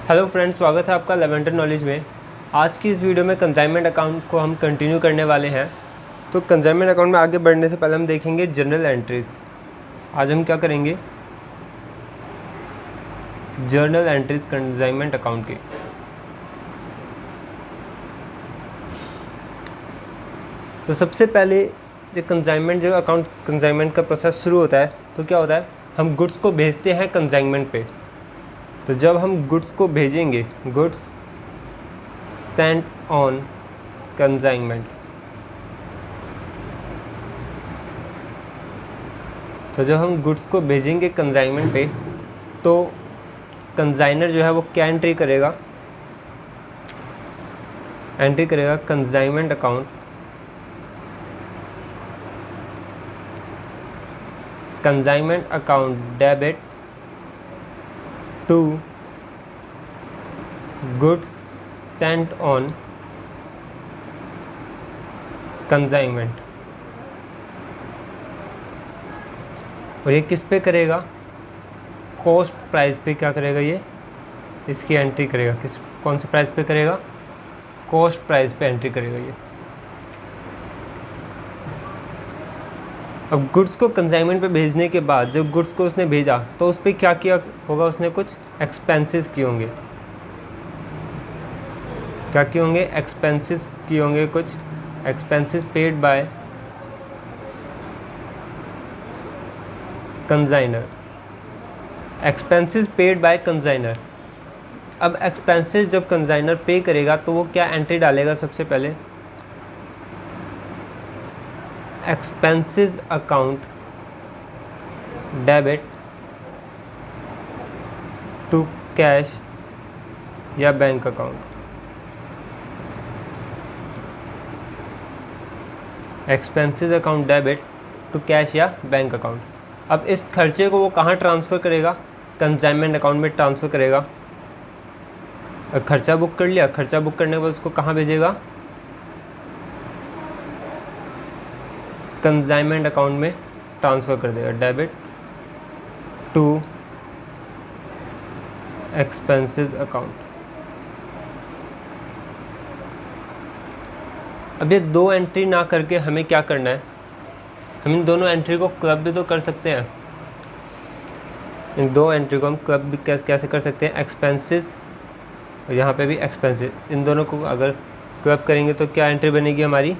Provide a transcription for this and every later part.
Hello friends, स्वागत है आपका लेवेंटर नॉलेज में। आज की इस वीडियो में कंसाइनमेंट अकाउंट को हम कंटिन्यू करने वाले हैं। तो कंसाइनमेंट अकाउंट में आगे बढ़ने से पहले हम देखेंगे जर्नल एंट्रीज। आज हम क्या करेंगे, जर्नल एंट्रीज कंसाइनमेंट अकाउंट की। तो सबसे पहले जो अकाउंट कंसाइनमेंट का प्रोसेस शुरू होता है तो क्या होता है, हम गुड्स को भेजते हैं कंसाइनमेंट पे। तो जब हम गुड्स को भेजेंगे, गुड्स सेंट ऑन कंसाइनमेंट, तो जब हम गुड्स को भेजेंगे कंसाइनमेंट पे तो कंसाइनर जो है वो क्या एंट्री करेगा, consignment account debit to goods sent on consignment. और ये किस पे करेगा, कॉस्ट प्राइस पे क्या करेगा, ये इसकी एंट्री करेगा। कौन से प्राइस पे करेगा, कॉस्ट प्राइस पे एंट्री करेगा ये। अब गुड्स को कंसाइनमेंट पे भेजने के बाद जब गुड्स को उसने भेजा तो उस पर क्या किया होगा, उसने कुछ एक्सपेंसेस किए होंगे। क्या किए होंगे, एक्सपेंसेस किए होंगे, कुछ expenses paid by consignor, expenses paid by consignor. अब एक्सपेंसेस जब कंसाइनर पे करेगा तो वो क्या एंट्री डालेगा, सबसे पहले expenses account debit to cash या bank account. Expenses account debit to cash या बैंक अकाउंट। अब इस खर्चे को वो कहाँ ट्रांसफ़र करेगा, कंसाइनमेंट अकाउंट में ट्रांसफ़र करेगा। खर्चा बुक कर लिया, खर्चा बुक करने के बाद उसको कहाँ भेजेगा, कंसाइनमेंट अकाउंट में ट्रांसफ़र कर देगा, डेबिट टू एक्सपेंसेस अकाउंट। अब ये दो एंट्री ना करके हमें क्या करना है, हम इन दोनों एंट्री को क्लब भी तो कर सकते हैं। इन दो एंट्री को हम क्लब भी कैसे कर सकते हैं, एक्सपेंसेस और यहाँ पे भी एक्सपेंसेस, इन दोनों को अगर क्लब करेंगे तो क्या एंट्री बनेगी हमारी,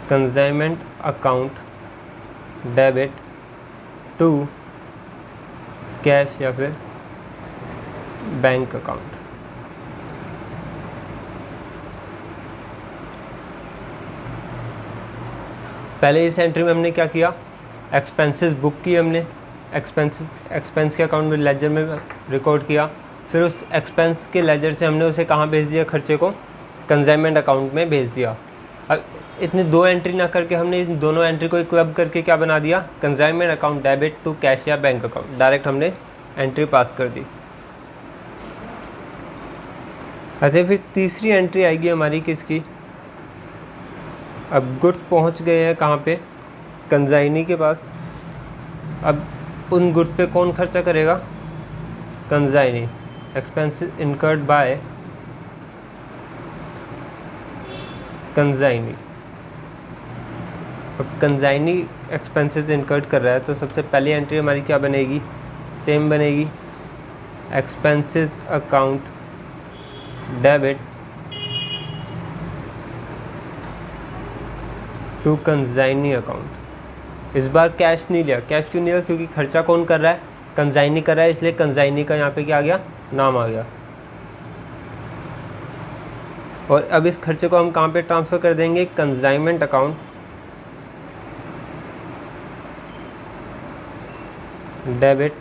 consignment account debit to cash या फिर बैंक अकाउंट। पहले इस एंट्री में हमने क्या किया, एक्सपेंसेस बुक की हमने, एक्सपेंस के अकाउंट में लेजर में रिकॉर्ड किया। फिर उस एक्सपेंस के लेजर से हमने उसे कहाँ भेज दिया, खर्चे को कंसाइनमेंट अकाउंट में भेज दिया। अब इतनी दो एंट्री ना करके हमने इन दोनों एंट्री को क्लब करके क्या बना दिया, consignment account debit to cash या बैंक अकाउंट। डायरेक्ट हमने एंट्री पास कर दी। अच्छा, फिर तीसरी एंट्री आएगी हमारी किसकी, अब गुड्स पहुंच गए हैं कहाँ पे, कंसाइनी के पास। अब उन गुड्स पे कौन खर्चा करेगा, consignee, expenses incurred by consignee. अब कंसाइनी एक्सपेंसेस इनकर्ड कर रहा है तो सबसे पहली एंट्री हमारी क्या बनेगी, सेम बनेगी, expenses account debit to consignee account. इस बार कैश नहीं लिया। कैश क्यों नहीं लिया, क्योंकि खर्चा कौन कर रहा है, कंसाइनी कर रहा है, इसलिए कंसाइनी का यहाँ पे क्या आ गया, नाम आ गया। और अब इस खर्चे को हम कहाँ पे ट्रांसफ़र कर देंगे, consignment account debit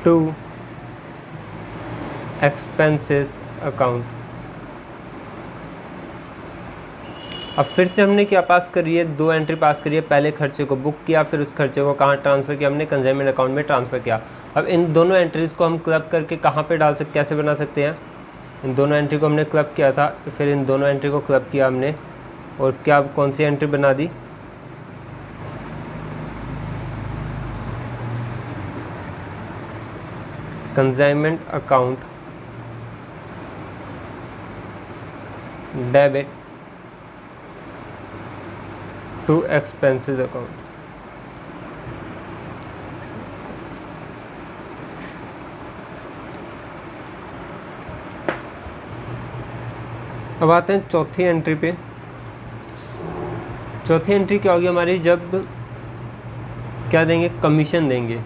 to expenses account. अब फिर से हमने क्या पास करी है, दो एंट्री पास करी है। पहले खर्चे को बुक किया, फिर उस खर्चे को कहाँ ट्रांसफ़र किया, हमने कंसाइनमेंट अकाउंट में ट्रांसफ़र किया। अब इन दोनों एंट्रीज़ को हम क्लब करके कहाँ पे डाल सकते, कैसे बना सकते हैं, इन दोनों एंट्री को हमने क्लब किया था, फिर इन दोनों एंट्री को क्लब किया हमने और क्या कौन सी एंट्री बना दी, consignment account debit to expenses account. अब आते हैं चौथी एंट्री पे। चौथी एंट्री क्या होगी हमारी, जब क्या देंगे, कमीशन देंगे।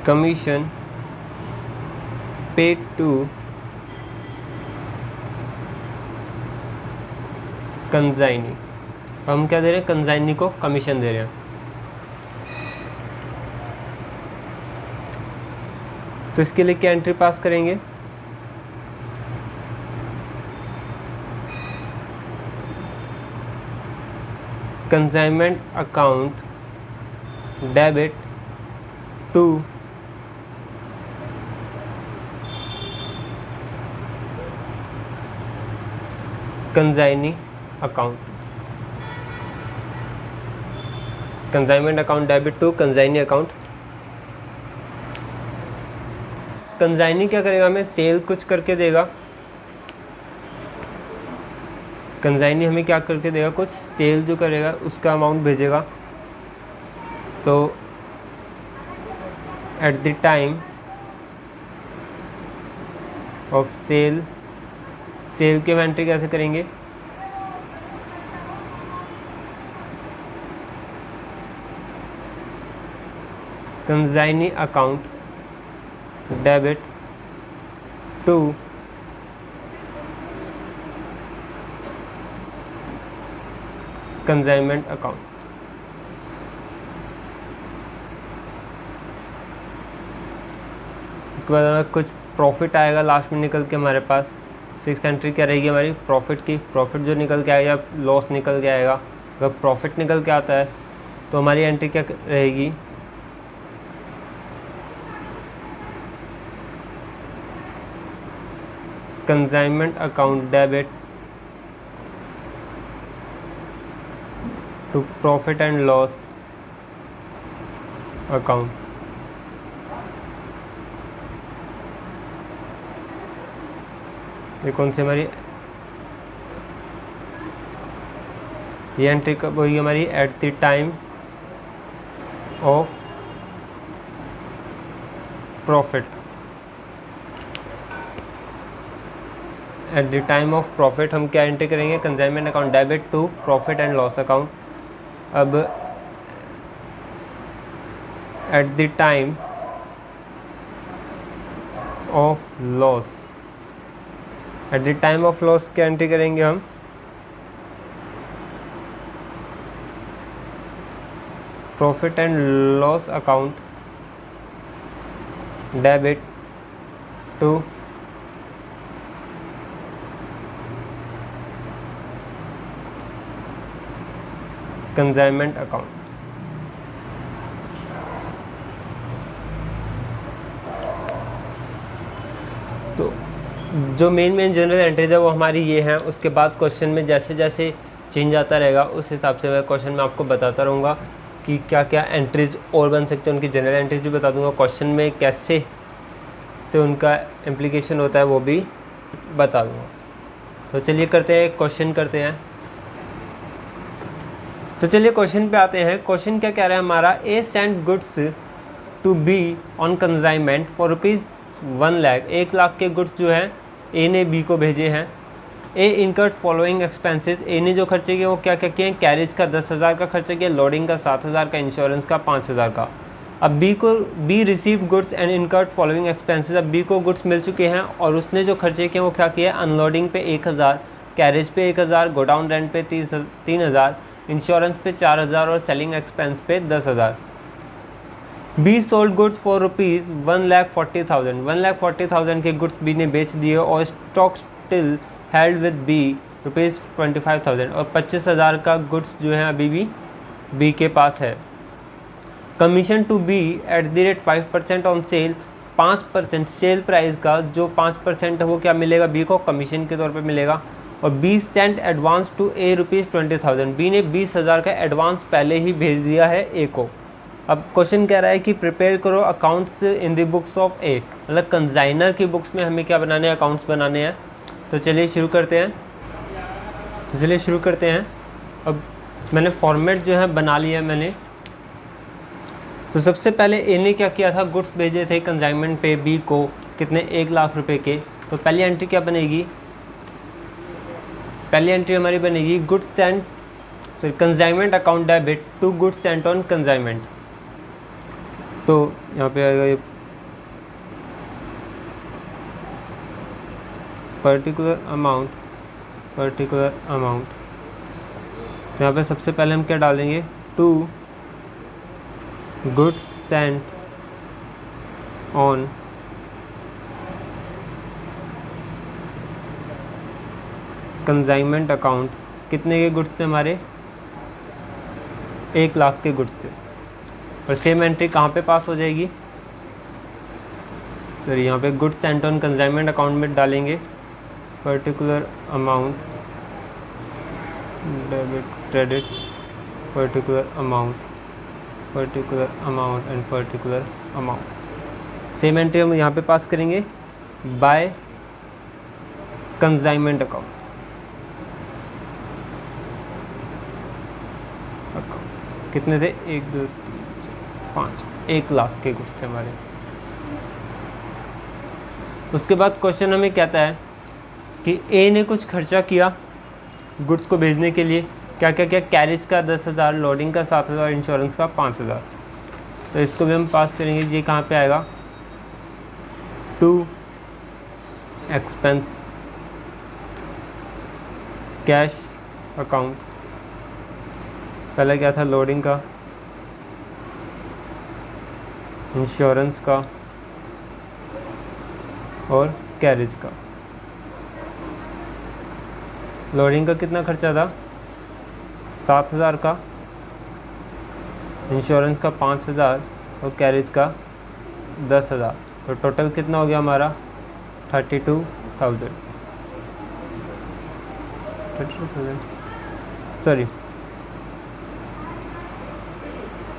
Commission paid to consignee. हम क्या दे रहे हैं, कंसाइनी को कमीशन दे रहे हैं। तो इसके लिए क्या एंट्री पास करेंगे, consignment account debit to consignee account. Consignment account debit to consignee account. Consignee क्या करेगा, हमें सेल कुछ करके देगा। कंसाइनी हमें क्या करके देगा, कुछ सेल जो करेगा उसका अमाउंट भेजेगा। तो at the time of sale, sale की एंट्री कैसे करेंगे, consignee account debit to consignment account. उसके बाद हमें कुछ प्रॉफिट आएगा लास्ट में निकल के हमारे पास। सिक्स एंट्री क्या रहेगी हमारी, प्रॉफिट की। प्रॉफिट जो निकल के आएगा, लॉस निकल के आएगा। अगर प्रॉफिट निकल के आता है तो हमारी एंट्री क्या रहेगी, consignment account debit to profit and loss account. ये कौन सी हमारी, ये एंट्री कब होगी हमारी, at the time of profit. At the time of profit हम क्या एंट्री करेंगे, consignment account debit to profit and loss account. अब at the time of loss, at the time of loss क्या एंट्री करेंगे हम, profit and loss account debit to consignment account. तो जो main general entries है वो हमारी ये हैं। उसके बाद क्वेश्चन में जैसे जैसे चेंज आता रहेगा उस हिसाब से मैं क्वेश्चन में आपको बताता रहूँगा कि क्या क्या एंट्रीज और बन सकते हैं, उनकी जनरल एंट्रीज भी बता दूँगा। क्वेश्चन में कैसे से उनका इम्प्लीकेशन होता है वो भी बता दूँगा। तो चलिए करते हैं, क्वेश्चन करते हैं। तो चलिए क्वेश्चन पे आते हैं। क्वेश्चन क्या कह रहा है हमारा, A send goods to B on consignment for ₹1,00,000। 1,00,000 के गुड्स जो हैं ए ने बी को भेजे हैं। ए इनकर्ड फॉलोइंग एक्सपेंसेस, ए ने जो खर्चे किए वो क्या क्या किए हैं, कैरेज का 10,000 का खर्चा किया, लोडिंग का 7,000 का, इंश्योरेंस का 5,000 का। अब B receive goods and incurred following expenses. अब बी को गुड्स मिल चुके हैं और उसने जो खर्चे किए वो क्या किए, अनलोडिंग पे 1,000, कैरेज पे 1,000, गोडाउन रेंट पे 3,000, इंश्योरेंस पे 4,000 और सेलिंग एक्सपेंस पे 10,000। Be sold goods for ₹1,40,000। 1,40,000 के गुड्स बी ने बेच दिए और stock still held with B ₹25,000 और 25,000 का गुड्स जो है अभी भी बी के पास है। Commission to B at the rate 5% on sale, 5% sale price का जो 5% है वो क्या मिलेगा, बी को कमीशन के तौर पे मिलेगा। और B sent advance to A ₹20,000। B ने 20,000 का एडवांस पहले ही भेज दिया है ए को। अब क्वेश्चन कह रहा है कि प्रिपेयर करो accounts in the books of A, मतलब कंजाइनर की बुक्स में हमें क्या बनाने हैं, अकाउंट्स बनाने हैं। तो चलिए शुरू करते हैं। अब मैंने फॉर्मेट जो है बना लिया है मैंने। तो सबसे पहले ए ने क्या किया था, गुड्स भेजे थे कंजाइनमेंट पे बी को, कितने, 1 लाख रुपए के। तो पहली एंट्री क्या बनेगी, पहली एंट्री हमारी बनेगी goods sent, sorry consignment account debit to goods sent on consignment. तो यहाँ पे आएगा ये पर्टिकुलर अमाउंट। तो यहाँ पे सबसे पहले हम क्या डालेंगे, to goods sent on consignment account. कितने के गुड्स थे हमारे, 1 लाख के गुड्स थे। और सेम एंट्री कहाँ पे पास हो जाएगी, तो यहाँ पे goods sent on consignment account में डालेंगे particular amount debit credit particular amount and particular amount. Same entry हम यहाँ पे पास करेंगे बाय कंजाइनमेंट अकाउंट। कितने थे, 1 2 3 4 5, 1 लाख के गुड्स थे हमारे। उसके बाद क्वेश्चन हमें कहता है कि ए ने कुछ खर्चा किया गुड्स को भेजने के लिए, क्या क्या क्या, कैरेज का 10,000, लोडिंग का 7,000, इंश्योरेंस का 5,000। तो इसको भी हम पास करेंगे, ये कहाँ पे आएगा, टू एक्सपेंस कैश अकाउंट। पहले क्या था, लोडिंग का, इंश्योरेंस का और कैरेज का। लोडिंग का कितना खर्चा था, 7,000 का, इंश्योरेंस का 5,000 और कैरेज का 10,000। तो टोटल कितना हो गया हमारा, 32,000 सॉरी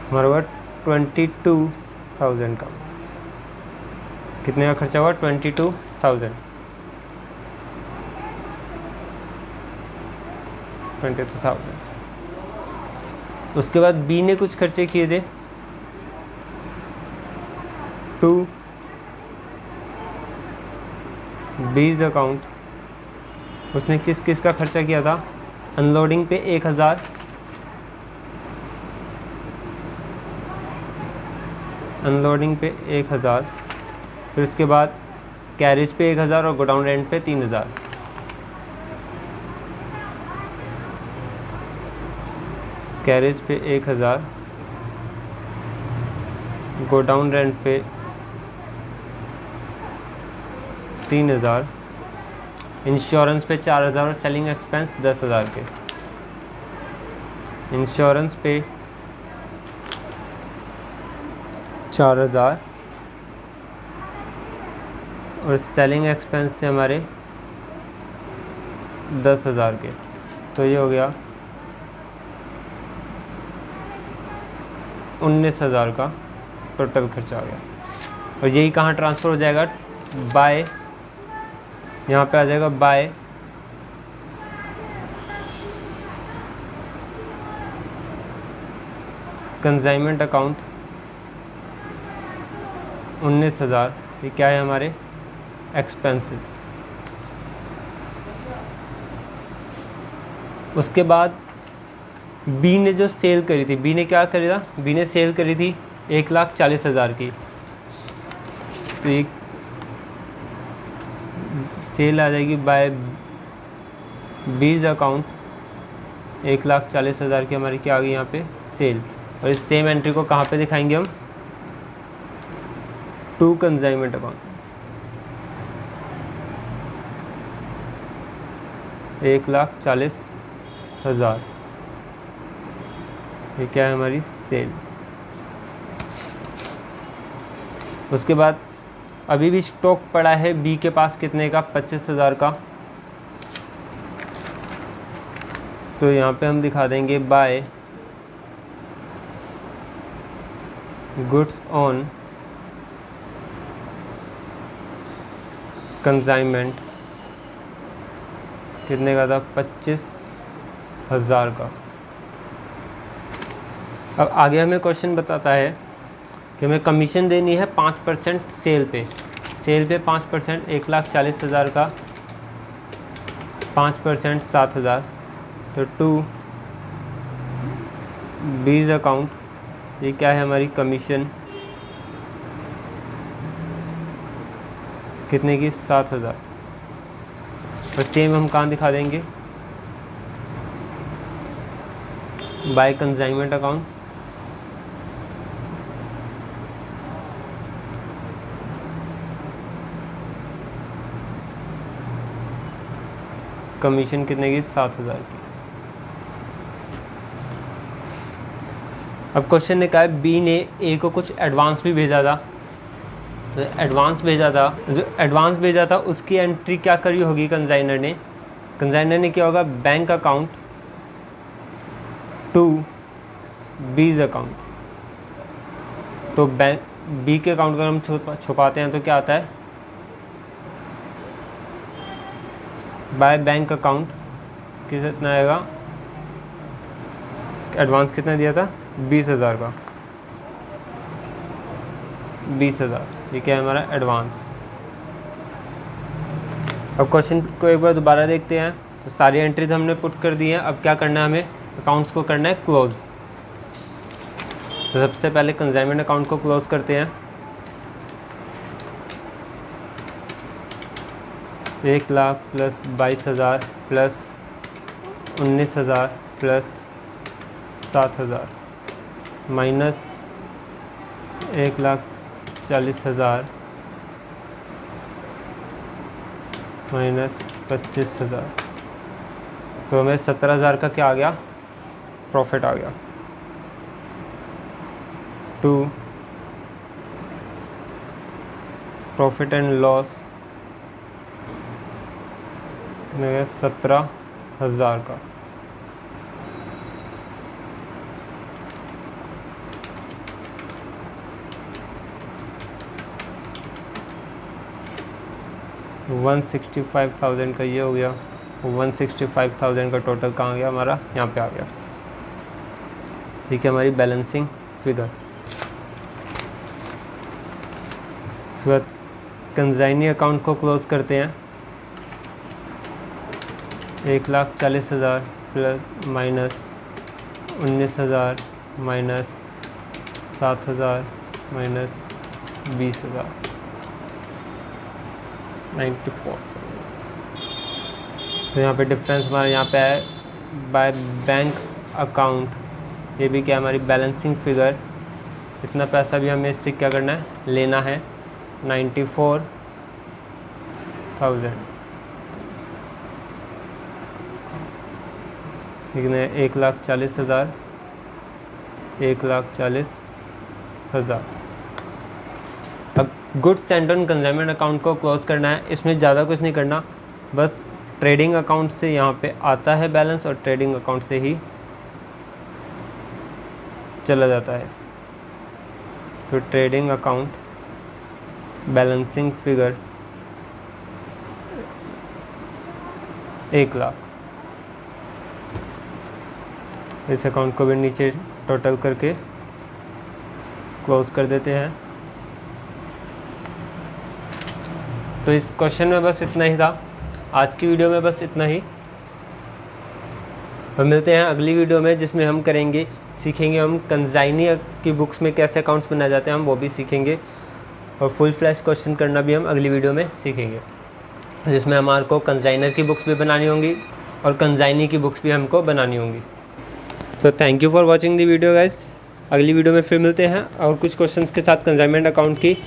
हमारा हुआ 22,000 का। कितने का खर्चा हुआ, 22,000। उसके बाद बी ने कुछ खर्चे किए थे, टू बीज अकाउंट। उसने किस किस का खर्चा किया था, अनलोडिंग पे 1,000, फिर उसके बाद कैरेज पे 1,000 और गोडाउन रेंट पे 3,000। कैरेज पे 1,000, गोडाउन रेंट पे 3,000, इंश्योरेंस पे 4,000 और सेलिंग एक्सपेंस 10,000 के। इंश्योरेंस पे 4,000 और सेलिंग एक्सपेंस थे हमारे 10,000 के। तो ये हो गया 19,000 का टोटल खर्चा आ गया। और यही कहाँ ट्रांसफ़र हो जाएगा, बाय, यहाँ पे आ जाएगा बाय कंजाइनमेंट अकाउंट 19,000। ये क्या है हमारे एक्सपेंसेस। उसके बाद बी ने जो सेल करी थी, बी ने क्या करी था, बी ने सेल करी थी 1,40,000 की। तो ये सेल आ जाएगी बाय बीज अकाउंट 1,40,000 की हमारी क्या आ गई यहाँ पे सेल। और इस सेम एंट्री को कहाँ पे दिखाएंगे हम, टू कंजाइनमेंट अकाउंट 1,40,000। ये क्या है हमारी सेल। उसके बाद अभी भी स्टॉक पड़ा है बी के पास कितने का, 25,000 का। तो यहाँ पे हम दिखा देंगे बाय गुड्स ऑन कंसाइनमेंट कितने का था? 25,000 का। अब आगे हमें क्वेश्चन बताता है कि हमें कमीशन देनी है 5% सेल पे 5%, 1,40,000 का 5% 7,000, तो टू बीज अकाउंट, ये क्या है हमारी कमीशन कितने की? 7,000। और सेम हम कहाँ दिखा देंगे? बाय कंसाइनमेंट अकाउंट, कमीशन कितने की? 7,000 की। अब क्वेश्चन ने कहा है बी ने ए को कुछ एडवांस भी भेजा था, तो एडवांस भेजा था, जो एडवांस भेजा था उसकी एंट्री क्या करी होगी कंसाइनर ने? कंसाइनर ने क्या होगा? Bank account to B's account. तो बैंक बी के अकाउंट का हम छुपाते हैं तो क्या आता है? बाय बैंक अकाउंट कितना आएगा? एडवांस कितना दिया था? 20,000 का, 20,000, ये क्या है हमारा? एडवांस। अब क्वेश्चन को एक बार दोबारा देखते हैं। तो सारी एंट्रीज हमने पुट कर दी हैं। अब क्या करना है हमें? अकाउंट्स को करना है क्लोज। तो सबसे पहले कंसाइनमेंट अकाउंट को क्लोज करते हैं। 1,00,000 plus 22,000 plus 19,000 plus 7,000 minus 1,40,000 minus 25,000, तो हमें 17,000 का क्या आ गया? प्रॉफिट आ गया। टू प्रॉफिट एंड लॉस कितने गया? 17,000 का। तो 165,000 का ये हो गया। 165,000 का टोटल कहाँ गया हमारा? यहाँ पे आ गया। ठीक है, हमारी बैलेंसिंग फिगर। उसके बाद कंसाइनी अकाउंट को क्लोज करते हैं। 1,40,000 प्लस माइनस 19,000 माइनस 7,000 माइनस 20,000, 94। तो यहाँ पे डिफरेंस हमारे यहाँ पे है बाय बैंक अकाउंट। ये भी क्या हमारी बैलेंसिंग फिगर। इतना पैसा भी हमें इससे क्या करना है? लेना है 94,000। कितने? 1,40,000, 1,40,000। अब goods and on consignment account को क्लोज करना है। इसमें ज़्यादा कुछ नहीं करना, बस ट्रेडिंग अकाउंट से यहाँ पे आता है बैलेंस और ट्रेडिंग अकाउंट से ही चला जाता है। तो ट्रेडिंग अकाउंट बैलेंसिंग फिगर 1,00,000। इस अकाउंट को भी नीचे टोटल करके क्लोज कर देते हैं। तो इस क्वेश्चन में बस इतना ही था। आज की वीडियो में बस इतना ही। और मिलते हैं अगली वीडियो में, जिसमें हम सीखेंगे हम कंसाइनी की बुक्स में कैसे अकाउंट्स बनाए जाते हैं, हम वो भी सीखेंगे। और फुल फ्लैश क्वेश्चन करना भी हम अगली वीडियो में सीखेंगे, जिसमें हमारे को कंसाइनर की बुक्स भी बनानी होंगी और कंसाइनी की बुक्स भी हमको बनानी होंगी। तो thank you for watching the video guys. अगली वीडियो में फिर मिलते हैं और कुछ क्वेश्चंस के साथ कंसाइनमेंट अकाउंट की।